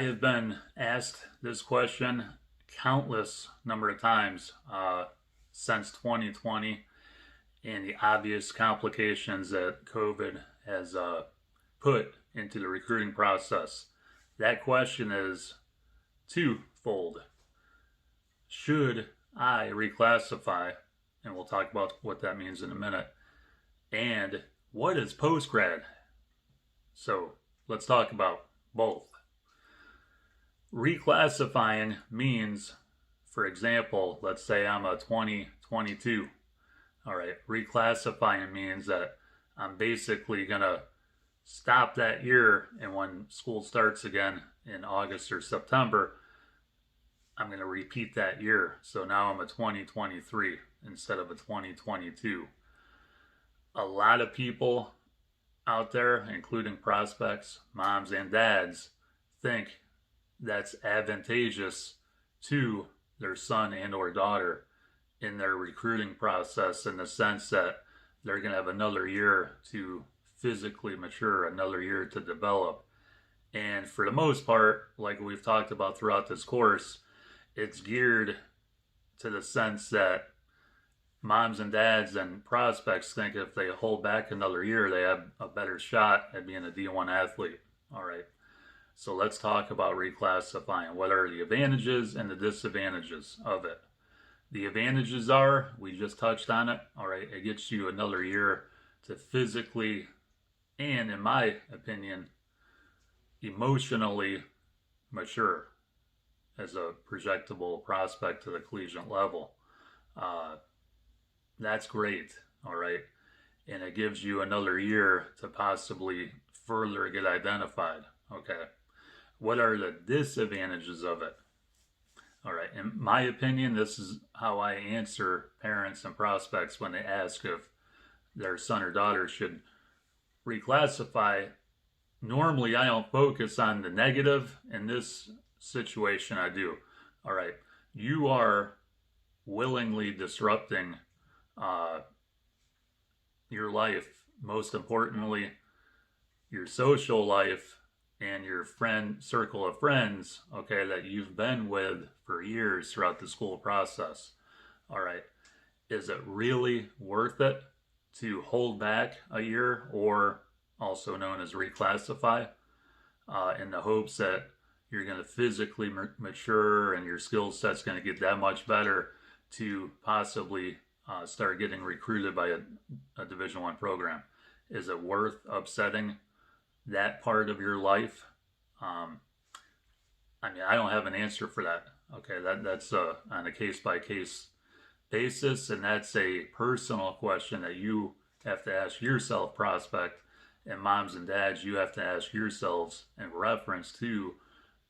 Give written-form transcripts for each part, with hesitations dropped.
have been asked this question countless number of times since 2020 and the obvious complications that COVID has put into the recruiting process. That question is twofold. Should I reclassify? And we'll talk about what that means in a minute. And what is post-grad? So let's talk about both. Reclassifying means, for example, let's say I'm a 2022. All right, reclassifying means that I'm basically going to stop that year, and when school starts again in August or September, I'm going to repeat that year. So now I'm a 2023 instead of a 2022. A lot of people out there, including prospects, moms and dads, think that's advantageous to their son and or daughter in their recruiting process, in the sense that they're going to have another year to physically mature, another year to develop. And for the most part, like we've talked about throughout this course, it's geared to the sense that moms and dads and prospects think if they hold back another year, they have a better shot at being a D1 athlete. All right. So let's talk about reclassifying. What are the advantages and the disadvantages of it? The advantages are, we just touched on it. All right. It gets you another year to physically and, in my opinion, emotionally mature as a projectable prospect to the collegiate level. That's great, all right? And it gives you another year to possibly further get identified, okay? What are the disadvantages of it? All right, in my opinion, this is how I answer parents and prospects when they ask if their son or daughter should reclassify. Normally, I don't focus on the negative. In this situation, I do. All right, you are willingly disrupting your life, most importantly, your social life and your friend circle of friends, okay, that you've been with for years throughout the school process. All right, is it really worth it to hold back a year, or also known as reclassify, in the hopes that you're going to physically mature and your skill set's going to get that much better to possibly start getting recruited by a Division I program? Is it worth upsetting that part of your life? I mean, I don't have an answer for that. Okay, that's on a case-by-case basis, and that's a personal question that you have to ask yourself, prospect, and moms and dads, you have to ask yourselves in reference to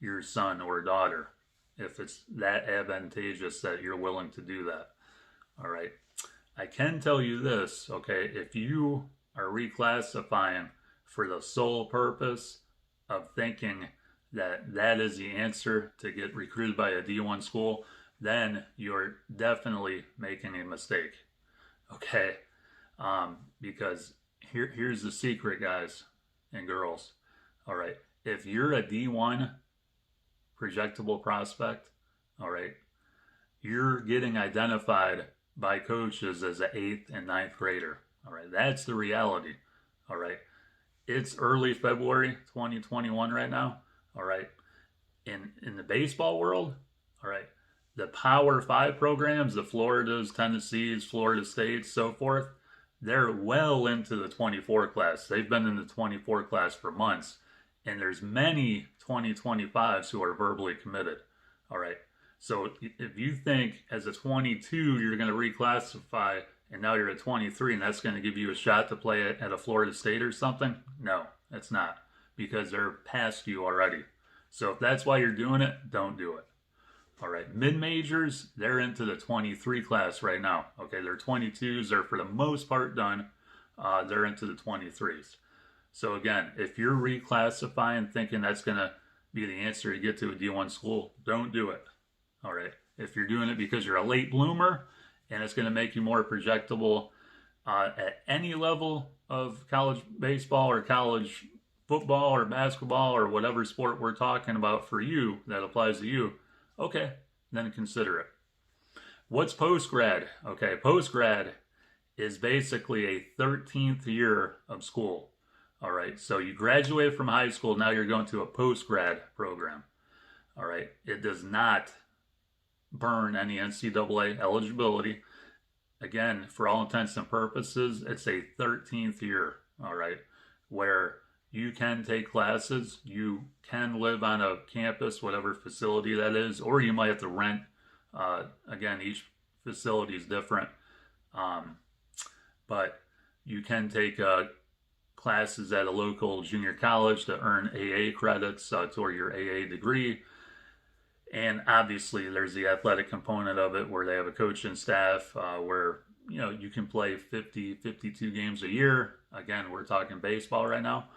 your son or daughter, if it's that advantageous that you're willing to do that. All right. I can tell you this, okay, if you are reclassifying for the sole purpose of thinking that that is the answer to get recruited by a D1 school, then you're definitely making a mistake, okay? Because here's the secret, guys and girls. All right, if you're a D1 projectable prospect, all right, you're getting identified by coaches as an 8th and 9th grader. All right, that's the reality. All right, it's early February 2021 right now. All right, in the baseball world, all right, the Power 5 programs, the Floridas, Tennessees, Florida States, so forth, they're well into the 24 class. They've been in the 24 class for months, and there's many 2025s who are verbally committed. All right, so if you think as a 22 you're going to reclassify and now you're a 23 and that's going to give you a shot to play at a Florida State or something, no, it's not, because they're past you already. So if that's why you're doing it, don't do it. All right, mid-majors, they're into the 23 class right now. Okay, their 22s are for the most part done. They're into the 23s. So again, if you're reclassifying thinking that's going to be the answer to get to a D1 school, don't do it. All right, if you're doing it because you're a late bloomer and it's going to make you more projectable at any level of college baseball or college football or basketball or whatever sport we're talking about for you that applies to you, okay, then consider it. What's post-grad? Okay, post-grad is basically a 13th year of school. All right, so you graduated from high school, now you're going to a post-grad program. All right, it does not burn any NCAA eligibility. Again, for all intents and purposes, it's a 13th year, all right, where you can take classes, you can live on a campus, whatever facility that is, or you might have to rent. Again, each facility is different, but you can take classes at a local junior college to earn AA credits toward your AA degree. And obviously there's the athletic component of it where they have a coaching staff where you can play 52 games a year. Again, we're talking baseball right now.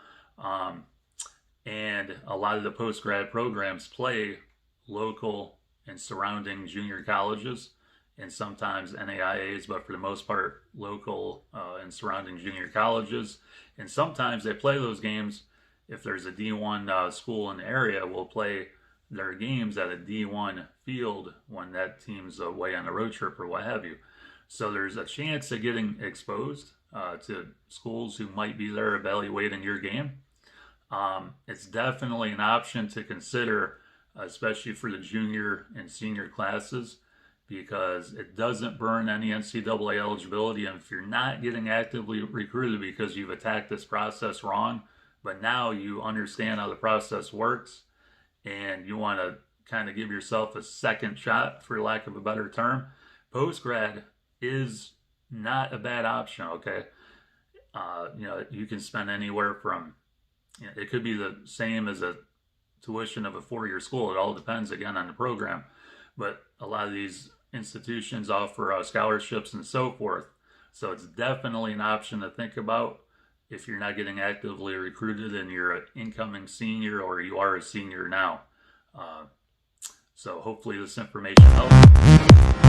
And a lot of the post-grad programs play local and surrounding junior colleges and sometimes NAIAs, but for the most part, local and surrounding junior colleges. And sometimes they play those games. If there's a D1 school in the area, we'll play their games at a D1 field when that team's away on a road trip or what have you. So there's a chance of getting exposed to schools who might be there evaluating your game. It's definitely an option to consider, especially for the junior and senior classes, because it doesn't burn any NCAA eligibility. And if you're not getting actively recruited because you've attacked this process wrong, but now you understand how the process works and you want to kind of give yourself a second shot, for lack of a better term, post-grad is not a bad option, okay? You can spend anywhere from, it could be the same as a tuition of a 4-year school. It all depends, again, on the program. But a lot of these institutions offer scholarships and so forth. So it's definitely an option to think about if you're not getting actively recruited and you're an incoming senior or you are a senior now. So hopefully this information helps.